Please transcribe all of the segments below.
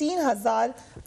3,000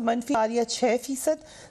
-6%।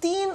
$3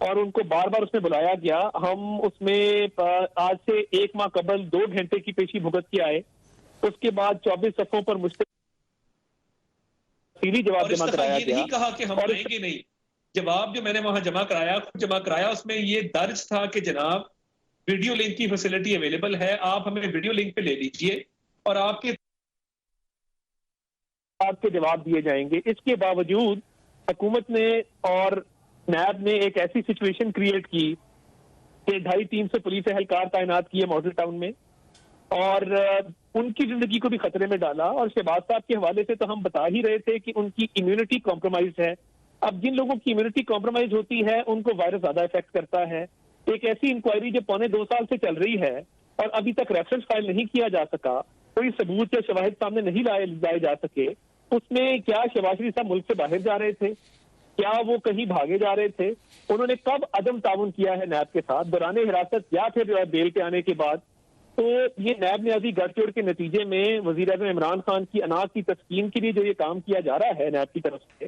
اور ان کو بار بار اس میں بلایا گیا. ہم اس میں آج سے 1 ماہ قبل 2 گھنٹے کی پیشی بھگت کے آئے. اس کے بعد 24 صفوں پر تفصیلی جواب جمع کرایا یہ نہیں کہا کہ ہم لیں گے نہیں. جواب جو میں نے وہاں جمع کرایا اس میں یہ درج تھا کہ جناب ویڈیو لنک کی فیسلٹی اویلیبل ہے, آپ ہمیں ویڈیو لنک پہ لے لیجئے اور آپ کے جواب دیے جائیں گے. اس کے باوجود حکومت نے اور نیب نے ایک ایسی سچویشن کریٹ کی کہ 250-300 پولیس اہلکار تعینات کیے ماڈل ٹاؤن میں اور ان کی زندگی کو بھی خطرے میں ڈالا. اور شہباز صاحب کے حوالے سے تو ہم بتا ہی رہے تھے کہ ان کی امیونٹی کمپرومائز ہے. اب جن لوگوں کی امیونٹی کمپرومائز ہوتی ہے ان کو وائرس زیادہ افیکٹ کرتا ہے. ایک ایسی انکوائری جو 2.25 سال سے چل رہی ہے اور ابھی تک ریفرنس فائل نہیں کیا جا سکا, کوئی ثبوت یا شواہد سامنے نہیں لائے جا سکے, اس میں کیا شہباز شریف صاحب ملک سے باہر جا رہے تھے, کیا وہ کہیں بھاگے جا رہے تھے, انہوں نے کب عدم تعاون کیا ہے نیب کے ساتھ دوران حراست یا پھر بیل پہ آنے کے بعد. تو یہ نیب نے ابھی گڑھ چوڑ کے نتیجے میں وزیر اعظم عمران خان کی اناج کی تسکین کے لیے جو یہ کام کیا جا رہا ہے نیب کی طرف سے,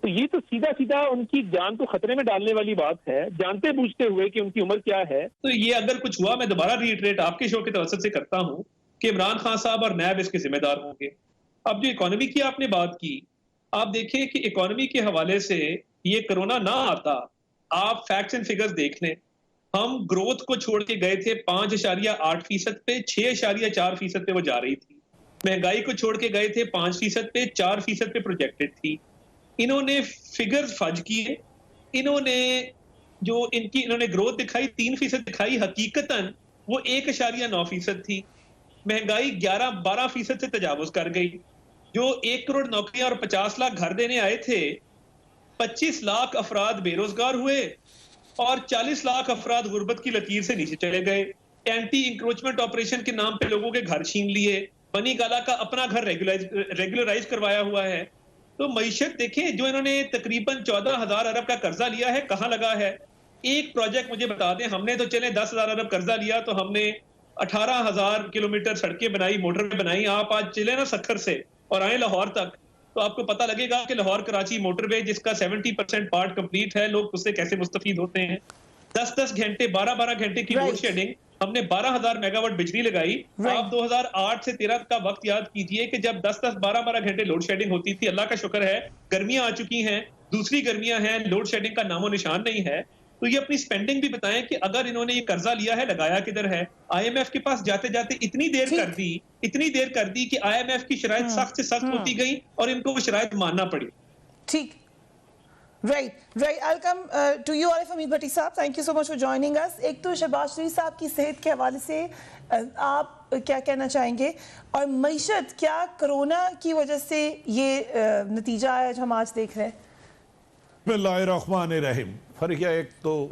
تو یہ تو سیدھا ان کی جان کو خطرے میں ڈالنے والی بات ہے, جانتے بوجھتے ہوئے کہ ان کی عمر کیا ہے. تو یہ اگر کچھ ہوا, میں دوبارہ ریٹریٹ آپ کے شو کے توسط سے کرتا ہوں کہ عمران خان صاحب اور نیب اس کے ذمہ دار ہوں گے. اب جو اکانومی کی آپ نے بات کی, آپ دیکھیں کہ اکانومی کے حوالے سے یہ کرونا نہ آتا, آپ فیکٹس اینڈ فگرز دیکھ لیں. ہم گروتھ کو چھوڑ کے گئے تھے 5.8% پہ, 6.4% پہ وہ جا رہی تھی. مہنگائی کو چھوڑ کے گئے تھے 5% پہ, 4% پہ پروجیکٹڈ تھی. انہوں نے فگرز فج کیے, انہوں نے گروتھ دکھائی 3% دکھائی, حقیقتاً وہ 1.9% تھی. مہنگائی 11-12% سے تجاوز کر گئی. جو 1 کروڑ نوکریاں اور 50 لاکھ گھر دینے آئے تھے, 25 لاکھ افراد بے روزگار ہوئے اور 40 لاکھ افراد غربت کی لکیر سے نیچے چلے گئے. اینٹی انکروچمنٹ آپریشن کے نام پہ لوگوں کے گھر چھین لیے, بنی گالا کا اپنا گھر ریگولرائز کروایا ہوا ہے. تو معیشت دیکھیں, جو انہوں نے تقریباً 14,000 ارب کا قرضہ لیا ہے, کہاں لگا ہے؟ ایک پروجیکٹ مجھے بتا دیں. ہم نے تو چلے 10,000 ارب قرضہ لیا تو ہم نے 18,000 کلومیٹر سڑکیں بنائی, موٹر وے بنائی. آپ آج چلے نا سکھر سے اور آئیں لاہور تک, تو آپ کو پتہ لگے گا کہ لاہور کراچی موٹر وے جس کا 70% پارٹ کمپلیٹ ہے, لوگ اس سے کیسے مستفید ہوتے ہیں. 10 گھنٹے 12 گھنٹے کی لوڈ شیڈنگ, ہم نے 12,000 میگا واٹ بجلی لگائی. آپ 2008 سے 13 کا وقت یاد کیجئے کہ جب 10-12 گھنٹے لوڈ شیڈنگ ہوتی تھی. اللہ کا شکر ہے گرمیاں آ چکی ہیں, دوسری گرمیاں ہیں, لوڈ شیڈنگ کا نام و نشان نہیں ہے. تو یہ اپنی سپینڈنگ بھی بتائیں کہ اگر انہوں نے یہ قرضہ لیا ہے, لگایا کدھر ہے؟ آئی ایم ایف کے پاس جاتے جاتے اتنی دیر کر دی کہ آئی ایم ایف کی شرائط سخت سے سخت ہوتی گئی اور ان کو وہ شرائط ماننا پڑی. ٹھیک, Right. I'll come to you, Arif Hamid Bhatti صاحب. Thank you so much for joining us. ایک تو شہباز شریف صاحب کی صحت کے حوالے سے آپ کیا کہنا چاہیں گے, اور معیشت کیا کرونا کی وجہ سے یہ نتیجہ آیا جو ہم آج دیکھ رہے ہیں؟ بسم اللہ الرحمن الرحیم. فرقیہ, ایک تو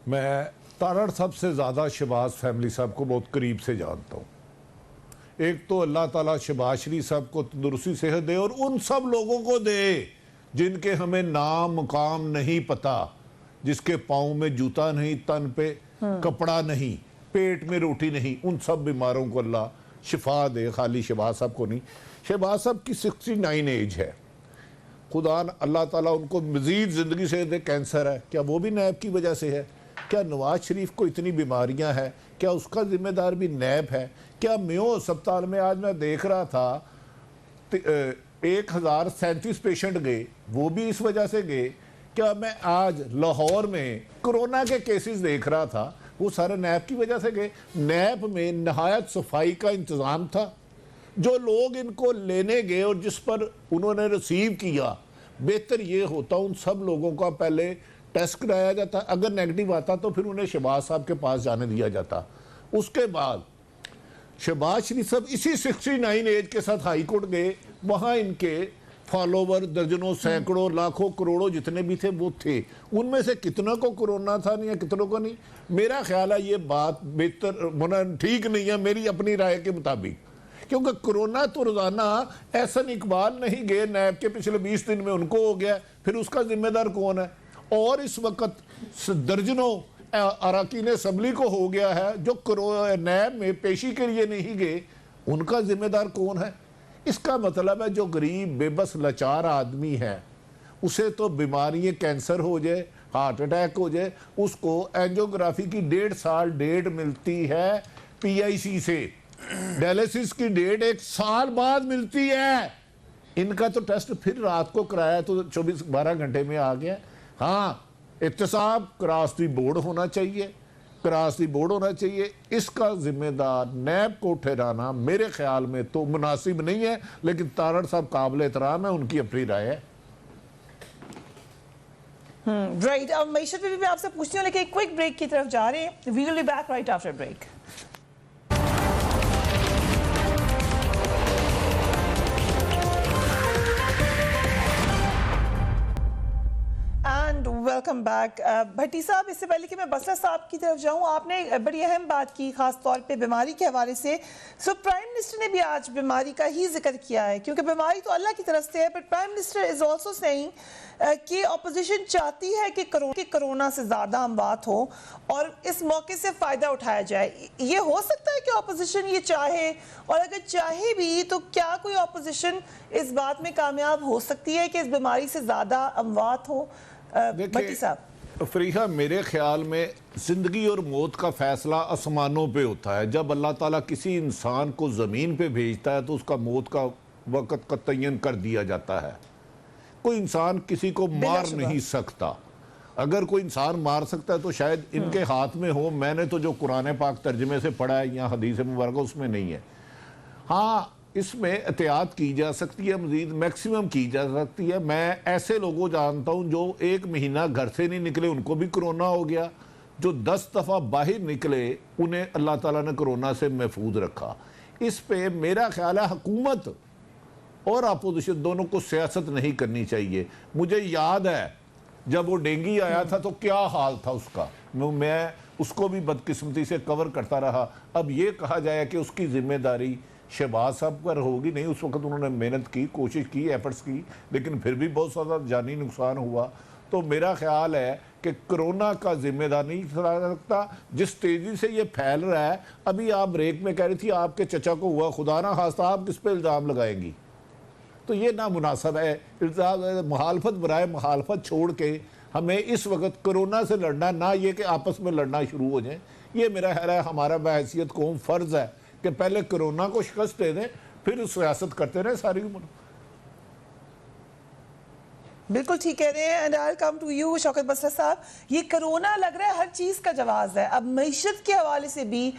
میں تارڑ سب سے زیادہ شہباز فیملی صاحب کو بہت قریب سے جانتا ہوں. ایک تو اللہ تعالیٰ شہباز شریف صاحب کو تندرستی صحت دے اور ان سب لوگوں کو دے جن کے ہمیں نام مقام نہیں پتا, جس کے پاؤں میں جوتا نہیں, تن پہ کپڑا نہیں, پیٹ میں روٹی نہیں, ان سب بیماروں کو اللہ شفا دے. خالی شہباز صاحب کو نہیں. شہباز صاحب کی 69 ایج ہے, خدا اللہ تعالیٰ ان کو مزید زندگی سے دے. کینسر ہے, کیا وہ بھی نیب کی وجہ سے ہے؟ کیا نواز شریف کو اتنی بیماریاں ہیں, کیا اس کا ذمہ دار بھی نیب ہے؟ کیا میو اسپتال میں آج میں دیکھ رہا تھا 1037 پیشنٹ گئے, وہ بھی اس وجہ سے گئے. کیا میں آج لاہور میں کرونا کے کیسز دیکھ رہا تھا, وہ سارے نیب کی وجہ سے گئے. نیب میں نہایت صفائی کا انتظام تھا. جو لوگ ان کو لینے گئے اور جس پر انہوں نے ریسیو کیا, بہتر یہ ہوتا ان سب لوگوں کا پہلے ٹیسٹ کرایا جاتا, اگر نیگیٹو آتا تو پھر انہیں شہباز صاحب کے پاس جانے دیا جاتا. اس کے بعد شہباز شریف صاحب اسی 69 ایج کے ساتھ ہائی کورٹ گئے, وہاں ان کے فالوور درجنوں, سینکڑوں, لاکھوں, کروڑوں جتنے بھی تھے وہ تھے. ان میں سے کتنا کو کرونا تھا یا کتنوں کو نہیں. میرا خیال ہے یہ بات بہتر ٹھیک نہیں ہے میری اپنی رائے کے مطابق, کیونکہ کرونا تو روزانہ احسن اقبال نہیں گئے نیب کے پچھلے 20 دن میں ان کو ہو گیا, پھر اس کا ذمہ دار کون ہے؟ اور اس وقت درجنوں اراکین اسمبلی کو ہو گیا ہے جو نیب میں پیشی کے لیے نہیں گئے, ان کا ذمہ دار کون ہے؟ اس کا مطلب ہے جو غریب بے بس لاچار آدمی ہے اسے تو بیماری کینسر ہو جائے, ہارٹ اٹیک ہو جائے اس کو اینجیوگرافی کی 1.5 سال ڈیٹ ملتی ہے PIC سے, ڈائلیسس کی ڈیٹ 1 سال بعد ملتی ہے. ان کا تو ٹیسٹ پھر رات کو کرایا تو 12 گھنٹے میں آ گیا. ہاں احتساب کراس دی بورڈ ہونا چاہیے, اس کا ذمہ دار نیب کو ٹھہرانا میرے خیال میں تو مناسب نہیں ہے, لیکن تارڑ صاحب قابل احترام ہے, ان کی اپنی رائے ہے. رائٹ, اب معیشت پہ بھی میں آپ سے پوچھتی ہوں لیکن ایک کوئک بریک کی طرف جا رہے ہیں. We will be back right after break. Welcome back. Bhatti صاحب, اس سے پہلے کہ میں بسرا صاحب کی طرف جاؤں, آپ نے بڑی اہم بات کی خاص طور پہ بیماری کے حوالے سے. پرائم منسٹر نے بھی آج بیماری کا ہی ذکر کیا ہے, کیونکہ بیماری تو اللہ کی طرف سے ہے, but prime minister is also seeing کہ اپوزیشن چاہتی ہے کہ کرونا سے زیادہ اموات ہو اور اس موقع سے فائدہ اٹھایا جائے. یہ ہو سکتا ہے کہ اپوزیشن یہ چاہے, اور اگر چاہے بھی تو کیا کوئی اپوزیشن اس بات میں کامیاب ہو سکتی ہے کہ اس بیماری سے زیادہ اموات ہو؟ بھٹی صاحب. فریحہ, میرے خیال میں زندگی اور موت کا فیصلہ آسمانوں پہ ہوتا ہے. جب اللہ تعالیٰ کسی انسان کو زمین پہ بھیجتا ہے تو اس کا موت کا وقت کا تعین کر دیا جاتا ہے. کوئی انسان کسی کو مار نہیں سکتا. اگر کوئی انسان مار سکتا ہے تو شاید ان کے ہاتھ میں ہو. میں نے تو جو قرآن پاک ترجمے سے پڑھا ہے یا حدیث مبارکہ اس میں نہیں ہے. ہاں اس میں احتیاط کی جا سکتی ہے, مزید میکسیمم کی جا سکتی ہے. میں ایسے لوگوں جانتا ہوں جو 1 مہینہ گھر سے نہیں نکلے, ان کو بھی کرونا ہو گیا. جو 10 دفعہ باہر نکلے انہیں اللہ تعالیٰ نے کرونا سے محفوظ رکھا. اس پہ میرا خیال ہے حکومت اور اپوزیشن دونوں کو سیاست نہیں کرنی چاہیے. مجھے یاد ہے جب وہ ڈینگی آیا تھا تو کیا حال تھا اس کا, میں اس کو بھی بدقسمتی سے کور کرتا رہا. اب یہ کہا جائے کہ اس کی ذمہ داری شہباز صاحب پر ہوگی, نہیں, اس وقت انہوں نے محنت کی, کوشش کی, ایفرٹس کی, لیکن پھر بھی بہت زیادہ جانی نقصان ہوا. تو میرا خیال ہے کہ کرونا کا ذمہ دار نہیں ٹھہرا سکتا. جس تیزی سے یہ پھیل رہا ہے, ابھی آپ بریک میں کہہ رہی تھی آپ کے چچا کو ہوا, خدا نہ خواستہ آپ کس پہ الزام لگائیں گی؟ تو یہ نامناسب ہے. مخالفت برائے مخالفت چھوڑ کے ہمیں اس وقت کرونا سے لڑنا, نہ یہ کہ آپس میں لڑنا شروع ہو جائیں. یہ میرا خیال ہے ہمارا بحیثیت قوم فرض ہے کہ پہلے کرونا کو شکست دے دیں, پھر سیاست کرتے رہے ساری عمر. بالکل ٹھیک کہہ رہے ہیں. And I come to you Shaukat Basra صاحب. یہ کرونا لگ رہا ہے ہر چیز کا جواز ہے. اب معیشت کے حوالے سے بھی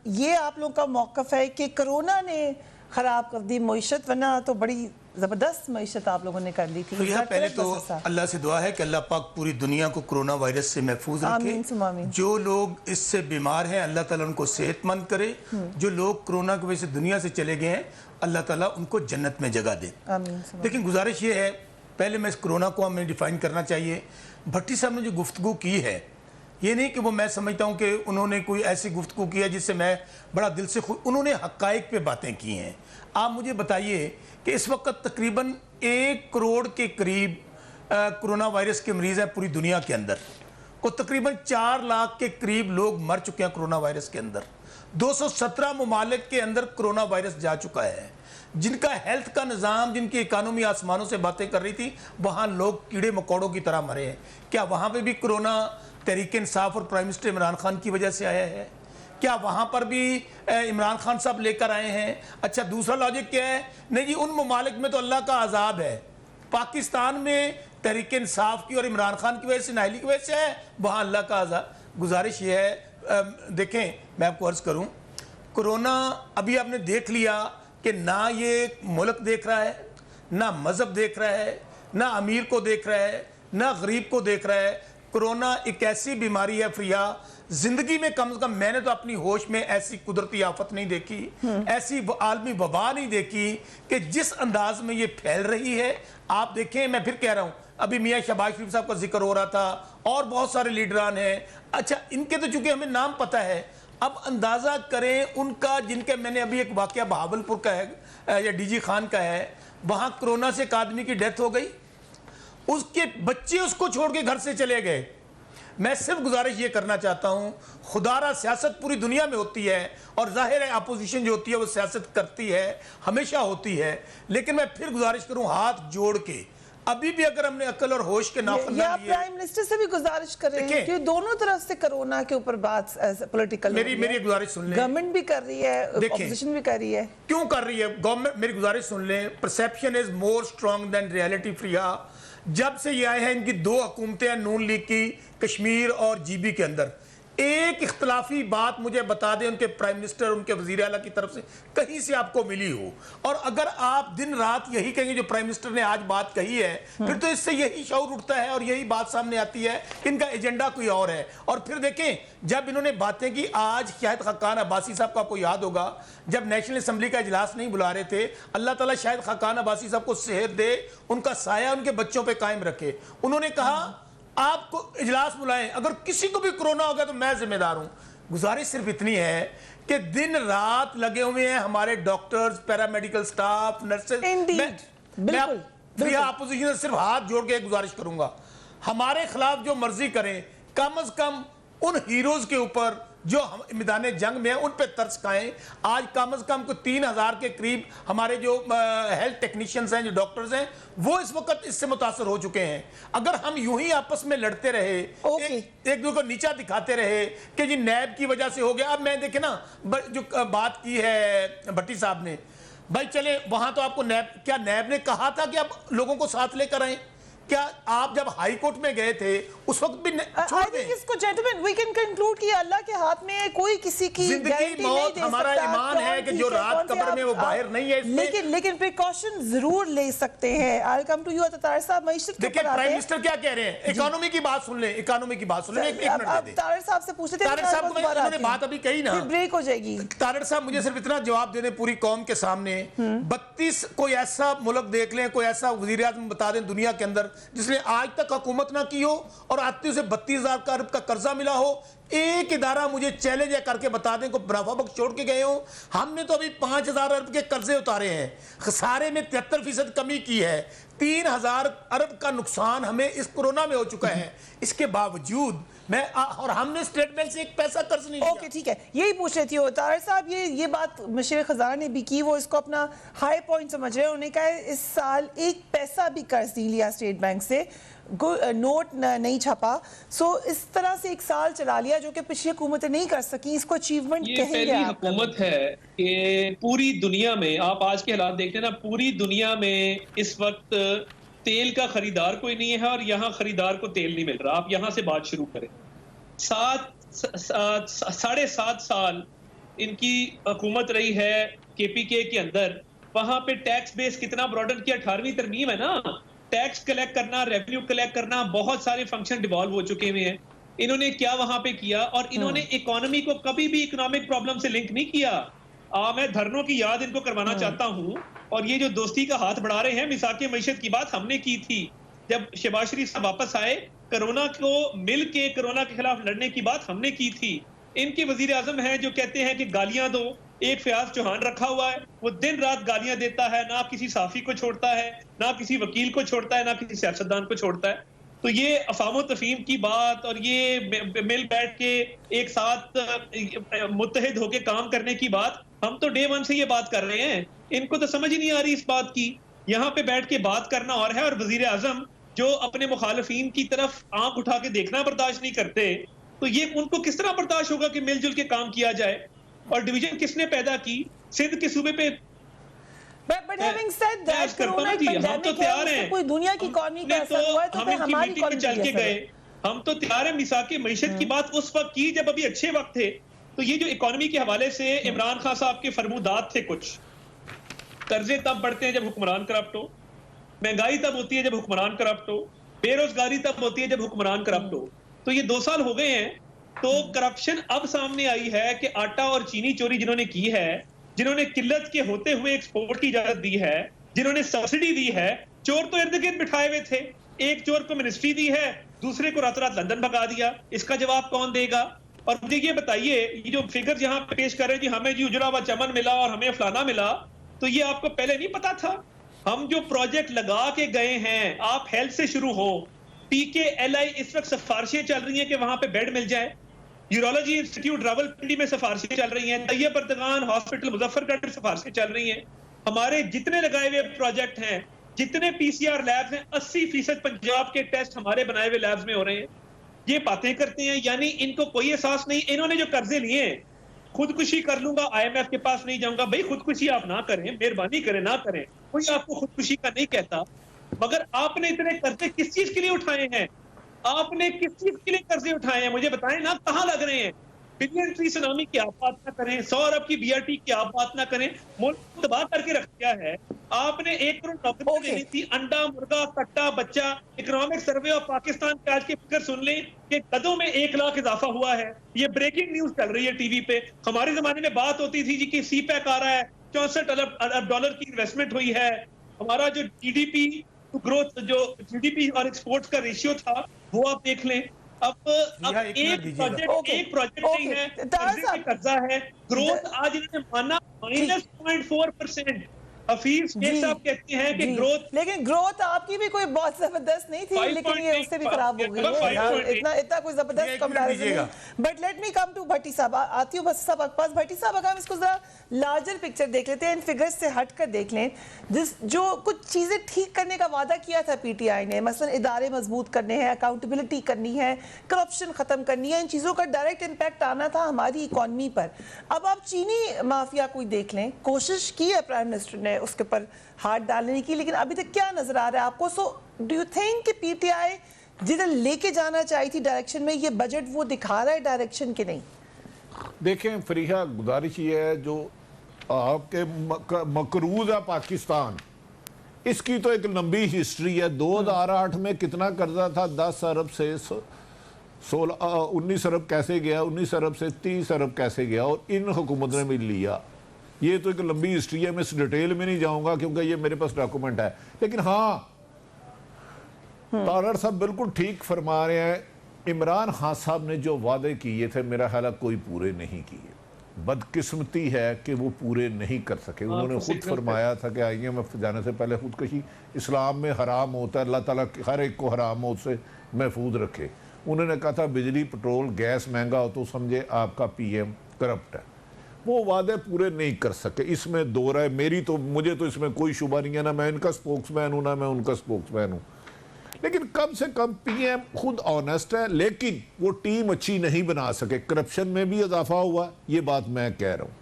یہ آپ لوگوں کا موقف ہے کہ کرونا نے خراب کر دی معیشت, ورنہ تو بڑی زبردست معیشت آپ لوگوں نے کر لی تھی. پہلے تو اللہ سے دعا ہے کہ اللہ پاک پوری دنیا کو کرونا وائرس سے محفوظ رکھے. جو لوگ اس سے بیمار ہیں اللہ تعالیٰ ان کو صحت مند کرے. جو لوگ کرونا کی وجہ سے دنیا سے چلے گئے ہیں اللہ تعالیٰ ان کو جنت میں جگہ دے. لیکن گزارش یہ ہے, پہلے میں اس کرونا کو ہمیں ڈیفائن کرنا چاہیے. بھٹی صاحب نے جو گفتگو کی ہے, یہ نہیں کہ وہ میں سمجھتا ہوں کہ انہوں نے کوئی ایسی گفتگو کی ہے جس سے میں بڑا دل سے انہوں نے حقائق پہ باتیں کی ہیں. آپ مجھے بتائیے کہ اس وقت تقریباً 1 کروڑ کے قریب کرونا وائرس کے مریض ہیں پوری دنیا کے اندر, اور تقریباً 4 لاکھ کے قریب لوگ مر چکے ہیں کرونا وائرس کے اندر. 217 ممالک کے اندر کرونا وائرس جا چکا ہے. جن کا ہیلتھ کا نظام, جن کی اکانومی آسمانوں سے باتیں کر رہی تھی, وہاں لوگ کیڑے مکوڑوں کی طرح مرے ہیں. کیا وہاں پہ بھی کرونا تحریک انصاف اور پرائم منسٹر عمران خان کی وجہ سے آیا ہے؟ کیا وہاں پر بھی عمران خان صاحب لے کر آئے ہیں؟ اچھا, دوسرا لاجک کیا ہے؟ نہیں جی, ان ممالک میں تو اللہ کا عذاب ہے. پاکستان میں تحریک انصاف کی اور عمران خان کی وجہ سے, ناہلی کی وجہ سے ہے, وہاں اللہ کا عذاب. گزارش یہ ہے, دیکھیں میں آپ کو عرض کروں, کرونا ابھی آپ نے دیکھ لیا کہ نہ یہ ملک دیکھ رہا ہے, نہ مذہب دیکھ رہا ہے, نہ امیر کو دیکھ رہا ہے, نہ غریب کو دیکھ رہا ہے. کرونا ایک ایسی بیماری ہے فریہ, زندگی میں کم از کم میں نے تو اپنی ہوش میں ایسی قدرتی آفت نہیں دیکھی, ایسی عالمی وبا نہیں دیکھی کہ جس انداز میں یہ پھیل رہی ہے. آپ دیکھیں, میں پھر کہہ رہا ہوں, ابھی میاں شہباز شریف صاحب کا ذکر ہو رہا تھا, اور بہت سارے لیڈران ہیں. اچھا, ان کے تو چونکہ ہمیں نام پتہ ہے, اب اندازہ کریں ان کا, جن کے میں نے ابھی ایک واقعہ بہاولپور کا ہے یا ڈی جی خان کا ہے, وہاں کرونا سے ایک آدمی کی ڈیتھ ہو گئی, اس کے بچے اس کو چھوڑ کے گھر سے چلے گئے. میں صرف گزارش یہ کرنا چاہتا ہوں, خدا را سیاست پوری دنیا میں ہوتی ہے, اور ظاہر ہے اپوزیشن جو ہوتی ہے وہ سیاست کرتی ہے, ہمیشہ ہوتی ہے, لیکن میں پھر گزارش کروں ہاتھ جوڑ کے, ابھی بھی اگر ہم نے عقل اور ہوش کے ناخن یا پرائم منسٹر سے بھی گزارش کر رہے ہیں کہ دونوں طرف سے کرونا کے اوپر بات پولیٹیکل میری گزارش سن لیں. گورنمنٹ بھی کر رہی ہے, اپوزیشن بھی کر رہی ہے. کیوں کر رہی ہے گورنمنٹ؟ میری گزارش سن لیں. پرسیپشن از مور اسٹرانگ دین ریالٹی. فریا جب سے یہ آئے ہیں ان کی 2 حکومتیں ہیں, نون لیگ کی کشمیر اور جی بی کے اندر, ایک اختلافی بات مجھے بتا دیں ان کے پرائم منسٹر, ان کے وزیر اعلیٰ کی طرف سے کہیں سے آپ کو ملی ہو. اور اگر آپ دن رات یہی کہیں گے جو پرائم منسٹر نے آج بات کہی ہے, پھر تو اس سے یہی شعور اٹھتا ہے اور یہی بات سامنے آتی ہے کہ ان کا ایجنڈا کوئی اور ہے. اور پھر دیکھیں جب انہوں نے باتیں کی, آج شاید خاقان عباسی صاحب کو آپ کو یاد ہوگا جب نیشنل اسمبلی کا اجلاس نہیں بلا رہے تھے, اللہ تعالیٰ شاید خاقان عباسی صاحب کو صحت دے, ان کا سایہ ان کے بچوں پہ قائم رکھے. انہوں نے کہا آپ کو اجلاس بلائیں, اگر کسی کو بھی کرونا ہو گیا تو میں ذمہ دار ہوں. گزارش صرف اتنی ہے کہ دن رات لگے ہوئے ہیں ہمارے ڈاکٹرز, پیرامیڈیکل سٹاف, نرسز. میں اپوزیشن سے صرف ہاتھ جوڑ کے گزارش کروں گا, ہمارے خلاف جو مرضی کریں, کم از کم ان ہیروز کے اوپر جو میدان جنگ میں ہیں ان پہ ترس کھائیں. آج کم از کم کوئی 3000 کے قریب ہمارے جو ہیلتھ ٹیکنیشینز ہیں, جو ڈاکٹرز ہیں, وہ اس وقت اس سے متاثر ہو چکے ہیں. اگر ہم یوں ہی آپس میں لڑتے رہے, ایک دوسرے کو نیچا دکھاتے رہے کہ جی نیب کی وجہ سے ہو گیا. اب میں دیکھیں نا جو بات کی ہے بھٹی صاحب نے, بھائی چلے وہاں تو آپ کو نیب, کیا نیب نے کہا تھا کہ آپ لوگوں کو ساتھ لے کر آئیں؟ کیا آپ جب ہائی کورٹ میں گئے تھے اس وقت بھی چھوڑ دیں؟ اس کو جنٹلمن وی کین کنکلوڈ کہ اللہ کے ہاتھ میں کوئی کسی کی زندگی موت, ہمارا ایمان ہے کہ جو رات قبر میں وہ باہر نہیں ہے. لیکن پریکاشن ضرور لے سکتے ہیں. I'll come to you Tahir صاحب. معیشت کے اوپر آتے ہیں. پرائم منسٹر کیا کہہ رہے ہیں؟ اکانومی کی بات سن لیں, اکانومی کی بات سن لیں. ایک منٹ دے دیں. طاہر صاحب سے پوچھتے ہیں, طاہر صاحب کو انہوں نے بات ابھی کہی نا, پھر بریک ہو جائے گی. طاہر صاحب مجھے صرف اتنا جواب دے دیں پوری قوم کے سامنے, 32 کوئی ایسا ملک دیکھ لیں, کوئی ایسا وزیر اعظم بتا دیں دنیا کے اندر جس نے آج تک حکومت نہ کی ہو اور آتی اسے 32,000 ارب کا قرضہ ملا ہو. ایک ادارہ مجھے چیلنج ہے کر کے بتا دیں کو منافع بخش چھوڑ کے گئے ہوں. ہم نے تو ابھی 5,000 ارب کے قرضے اتارے ہیں, خسارے میں 73% کمی کی ہے, 3,000 ارب کا نقصان ہمیں اس کورونا میں ہو چکا ہے. اس کے باوجود اور ہم نے اسٹیٹ بینک سے ایک پیسہ قرض نہیں لیا. اوکے ٹھیک ہے, یہی پوچھ رہی تھی وہ طاہر صاحب. یہ بات مشیر خزانہ نے بھی کی, وہ اس کو اپنا ہائی پوائنٹ سمجھ رہے ہیں. انہوں نے کہا اس سال ایک پیسہ بھی قرض نہیں لیا اسٹیٹ بینک سے, نوٹ نہیں چھپا. سو اس طرح سے ایک سال چلا لیا جو کہ پچھلی حکومتیں نہیں کر سکیں. اس کو اچیومنٹ کہیں گے آپ؟ یہ پہلی حکومت ہے کہ پوری دنیا میں, آپ آج کے حالات دیکھتے ہیں نا, پوری دنیا میں اس وقت تیل کا خریدار کوئی نہیں ہے اور یہاں خریدار کو تیل نہیں مل رہا. آپ یہاں سے بات شروع کریں. 7.5 سال ان کی حکومت رہی ہے کے پی کے کے اندر. وہاں پہ ٹیکس بیس کتنا براڈن کیا, 18ویں ترمیم ہے نا, ٹیکس کلیکٹ کرنا, ریونیو کلیکٹ کرنا, بہت سارے فنکشن ڈیوالو ہو چکے ہوئے ہیں. انہوں نے کیا وہاں پہ کیا, اور انہوں نے اکانومی کو کبھی بھی اکنامک پرابلم سے لنک نہیں کیا. میں دھرنوں کی یاد ان کو کروانا چاہتا ہوں, اور یہ جو دوستی کا ہاتھ بڑھا رہے ہیں, مساق معیشت کی بات ہم نے کی تھی جب شہباز شریف صاحب واپس آئے. کرونا کو مل کے کرونا کے خلاف لڑنے کی بات ہم نے کی تھی. ان کے وزیر اعظم ہیں جو کہتے ہیں کہ گالیاں دو. ایک فیاض چوہان رکھا ہوا ہے, وہ دن رات گالیاں دیتا ہے, نہ کسی صحافی کو چھوڑتا ہے, نہ کسی وکیل کو چھوڑتا ہے, نہ کسی سیاستدان کو چھوڑتا ہے. تو یہ افہام و تفہیم کی بات اور یہ مل بیٹھ کے ایک ساتھ متحد ہو کے کام کرنے کی بات, ہم تو ڈے 1 سے یہ بات کر رہے ہیں. ان کو تو سمجھ ہی نہیں آ رہی اس بات کی. یہاں پہ بیٹھ کے بات کرنا اور ہے, اور وزیر اعظم جو اپنے مخالفین کی طرف آنکھ اٹھا کے دیکھنا برداشت نہیں کرتے, تو یہ ان کو کس طرح برداشت ہوگا کہ مل جل کے کام کیا جائے. اور ڈویژن کس نے پیدا کی سندھ کے صوبے پہ؟ But having said that, corona ایک pandemic ہے, اس سے کوئی دنیا کی اکانومی کا اثر ہوا ہے, تو پھر ہماری اکانومی چل کے گئے. ہم تو تیار ہیں مساق معیشت کی بات اس وقت کی جب ابھی اچھے وقت تھے. تو یہ جو اکانومی کے حوالے سے عمران خان صاحب کے فرمودات تھے, کچھ قرضے تب بڑھتے ہیں جب حکمران کرپٹ ہو, مہنگائی تب ہوتی ہے جب حکمران کرپٹ ہو, بے روزگاری تب ہوتی ہے جب حکمران کرپٹ ہو. تو یہ 2 سال ہو گئے ہیں, تو کرپشن اب سامنے آئی ہے کہ آٹا اور چینی چوری جنہوں نے کی ہے, جنہوں نے قلت کے ہوتے ہوئے ایکسپورٹ کی اجازت دی ہے, جنہوں نے سبسڈی دی ہے, چور تو ارد گرد بٹھائے ہوئے تھے. ایک چور کو منسٹری دی ہے, دوسرے کو رات رات لندن بھگا دیا. اس کا جواب کون دے گا؟ اور مجھے یہ بتائیے, یہ جو فگر یہاں پیش کر رہے ہیں جی ہمیں جی اجڑا ہوا چمن ملا اور ہمیں فلانا ملا, تو یہ آپ کو پہلے نہیں پتا تھا؟ ہم جو پروجیکٹ لگا کے گئے ہیں, آپ ہیلتھ سے شروع ہو, پی کے ایل آئی اس وقت سفارشیں چل رہی ہیں کہ وہاں پہ بیڈ مل جائے. یورولوجی انسٹیٹیوٹ راولپنڈی میں سفارشیں چل رہی ہیں, طیب اردگان ہاسپٹل مظفر گڑھ میں سفارشیں چل رہی ہیں. ہمارے جتنے لگائے ہوئے پروجیکٹ ہیں جتنے پی سی آر لیبز ہیں 80% پنجاب کے ٹیسٹ ہمارے بنائے ہوئے لیبز میں ہو رہے ہیں. یہ باتیں کرتے ہیں, یعنی ان کو کوئی احساس نہیں. انہوں نے جو قرضے لیے ہیں, خودکشی کر لوں گا, آئی ایم ایف کے پاس نہیں جاؤں گا. بھائی خودکشی آپ نہ کریں, مہربانی کریں نہ کریں, کوئی آپ کو خودکشی کا نہیں کہتا, مگر آپ نے اتنے قرضے کس چیز کے لیے اٹھائے ہیں؟ آپ نے کس چیز کے لیے قرضے اٹھائے ہیں مجھے بتائیں نا, کہاں لگ رہے ہیں؟ بلین ٹری سونامی کی آپ بات نہ کریں, 100 ارب کی بی آر ٹی کی آپ بات نہ کریں, ملک تباہ کر کے رکھ دیا ہے. آپ نے 1 کروڑ نوکری دینی تھی, انڈا مرغا کٹا بچہ. اکنامک سروے آف پاکستان کے آج کے فگر سن لیں کہ قدوں میں 1 لاکھ اضافہ ہوا ہے. یہ بریکنگ نیوز چل رہی ہے ٹی وی پہ. ہمارے زمانے میں بات ہوتی تھی جی کہ سی پیک آ رہا ہے, 64 ارب ڈالر کی انویسٹمنٹ ہوئی ہے. ہمارا جو جی ڈی پی گروتھ, جو جی ڈی پی اور ایکسپورٹس کا ریشیو تھا, وہ آپ دیکھ لیں. اب ایک پروجیکٹ نہیں ہے, قرضہ ہے. گروتھ آج انہوں نے مانا -0.4%. حفیظ کے صاحب کہتے ہیں کہ گروتھ, لیکن گروتھ آپ کی بھی کوئی بہت زبردست نہیں تھی, لیکن یہ اس سے بھی خراب ہو گئی ہے. اتنا کوئی زبردست کمپیریزن نہیں. But let me come to Bhatti صاحب. آتی ہوں بس صاحب کے پاس. بھٹی صاحب اگر ہم اس کو ذرا لارجر پکچر دیکھ لیتے ہیں, ان فگرز سے ہٹ کر دیکھ لیں, جو کچھ چیزیں ٹھیک کرنے کا وعدہ کیا تھا پی ٹی آئی نے, مثلا ادارے مضبوط کرنے ہیں, اکاؤنٹیبلٹی کرنی ہے, کرپشن ختم کرنی ہے, ان چیزوں کا ڈائریکٹ امپیکٹ آنا تھا ہماری اکانومی پر. اب آپ چینی مافیا کوئی دیکھ لیں, کوشش کی ہے پرائم منسٹر نے اس کے پر ہاتھ ڈالنے کی, لیکن ابھی تک کیا نظر آ رہا ہے آپ کو؟ سو ڈو یو تھنک کہ پی ٹی آئی جدھر لے کے جانا چاہی تھی ڈائریکشن میں, یہ بجٹ وہ دکھا رہا ہے ڈائریکشن کے نہیں؟ دیکھیں فریحہ, گزارش یہ ہے, جو آپ کے مقروض ہے پاکستان, اس کی تو ایک لمبی ہسٹری ہے. 2008 میں کتنا قرضہ تھا؟ 10 ارب سے 19 ارب کیسے گیا, 19 ارب سے 30 ارب کیسے گیا, اور ان حکومت نے بھی لیا. یہ تو ایک لمبی ہسٹری ہے, میں اس ڈیٹیل میں نہیں جاؤں گا کیونکہ یہ میرے پاس ڈاکومنٹ ہے. لیکن ہاں, تارڑ صاحب بالکل ٹھیک فرما رہے ہیں. عمران خان صاحب نے جو وعدے کیے تھے میرا خیال ہے کوئی پورے نہیں کیے. بدقسمتی ہے کہ وہ پورے نہیں کر سکے. انہوں نے خود فرمایا تھا کہ آئی ایم ایف جانے سے پہلے خودکشی اسلام میں حرام ہوتا ہے, اللہ تعالیٰ ہر ایک کو حرام موت سے محفوظ رکھے. انہوں نے کہا تھا بجلی پٹرول گیس مہنگا ہو تو سمجھے آپ کا پی ایم کرپٹ ہے. وہ وعدے پورے نہیں کر سکے, اس میں دو رائے مجھے تو اس میں کوئی شبہ نہیں ہے, نہ میں ان کا سپوکس مین ہوں نہ میں ان کا سپوکس مین ہوں. لیکن کم سے کم پی ایم خود آنیسٹ ہے, لیکن وہ ٹیم اچھی نہیں بنا سکے. کرپشن میں بھی اضافہ ہوا, یہ بات میں کہہ رہا ہوں.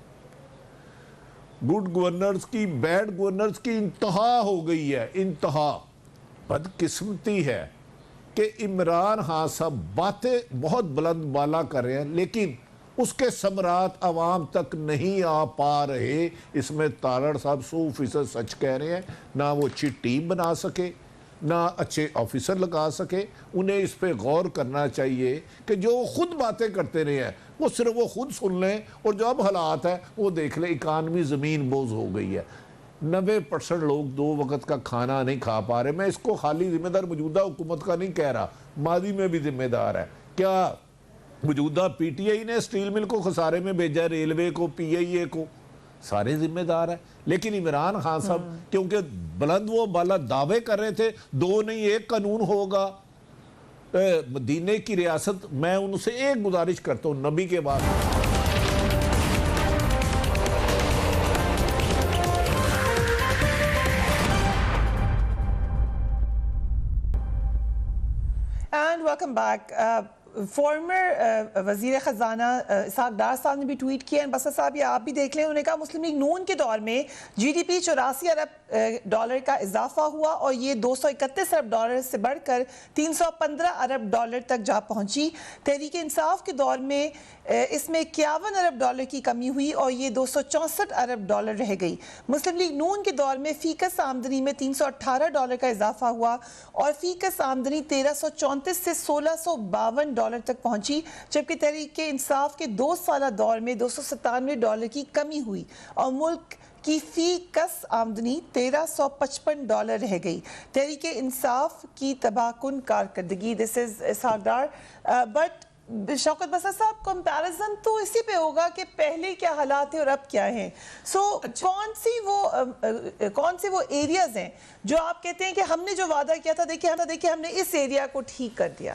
گڈ گورنرز کی بیڈ گورنرز کی انتہا ہو گئی ہے, انتہا. بدقسمتی ہے کہ عمران خان صاحب باتیں بہت بلند بالا کر رہے ہیں, لیکن اس کے ثمرات عوام تک نہیں آ پا رہے. اس میں تارڑ صاحب 100% سچ کہہ رہے ہیں. نہ وہ اچھی ٹیم بنا سکے, نہ اچھے آفیسر لگا سکے. انہیں اس پہ غور کرنا چاہیے کہ جو خود باتیں کرتے رہے ہیں وہ صرف وہ خود سن لیں, اور جو اب حالات ہے وہ دیکھ لیں. اکانومی زمین بوز ہو گئی ہے, 90% لوگ 2 وقت کا کھانا نہیں کھا پا رہے. میں اس کو خالی ذمہ دار موجودہ حکومت کا نہیں کہہ رہا, ماضی میں بھی ذمہ دار ہے. کیا موجودہ پی ٹی آئی نے اسٹیل مل کو خسارے میں بھیجا, ریلوے کو, پی آئی اے کو, سارے ذمہ دار ہیں. لیکن عمران خان صاحب کیونکہ بلند وہ بالا دعوے کر رہے تھے 2 نہیں 1 قانون ہوگا مدینے کی ریاست. میں ان سے ایک گزارش کرتا ہوں, نبی کے بعد اینڈ ویلکم بیک. فارمر وزیر خزانہ اسحاق ڈار صاحب نے بھی ٹویٹ کیا. بسر صاحب یہ آپ بھی دیکھ لیں, انہوں نے کہا مسلم لیگ نون کے دور میں جی ڈی پی 84 ارب ڈالر کا اضافہ ہوا اور یہ 231 ارب ڈالر سے بڑھ کر 315 ارب ڈالر تک جا پہنچی. تحریک انصاف کے دور میں اس میں 51 ارب ڈالر کی کمی ہوئی اور یہ 264 ارب ڈالر رہ گئی. مسلم لیگ نون کے دور میں فی کس آمدنی میں 318 ڈالر کا اضافہ ہوا اور فی کس آمدنی 1334 سے 1652 ڈالر تک پہنچی, جبکہ تحریک انصاف کے 2 سالہ دور میں 297 ڈالر کی کمی ہوئی اور ملک کی فی کس آمدنی 1355 ڈالر رہ گئی. تحریک انصاف کی تباہ کن کارکردگی. دس از اسحاق ڈار. بٹ شوکت بسر صاحب, کمپیریزن تو اسی پہ ہوگا کہ پہلے کیا حالات تھے اور اب کیا ہیں. سو کون سی وہ ایریاز ہیں جو آپ کہتے ہیں کہ ہم نے جو وعدہ کیا تھا, دیکھیں ہم نے اس ایریا کو ٹھیک کر دیا؟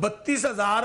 32,000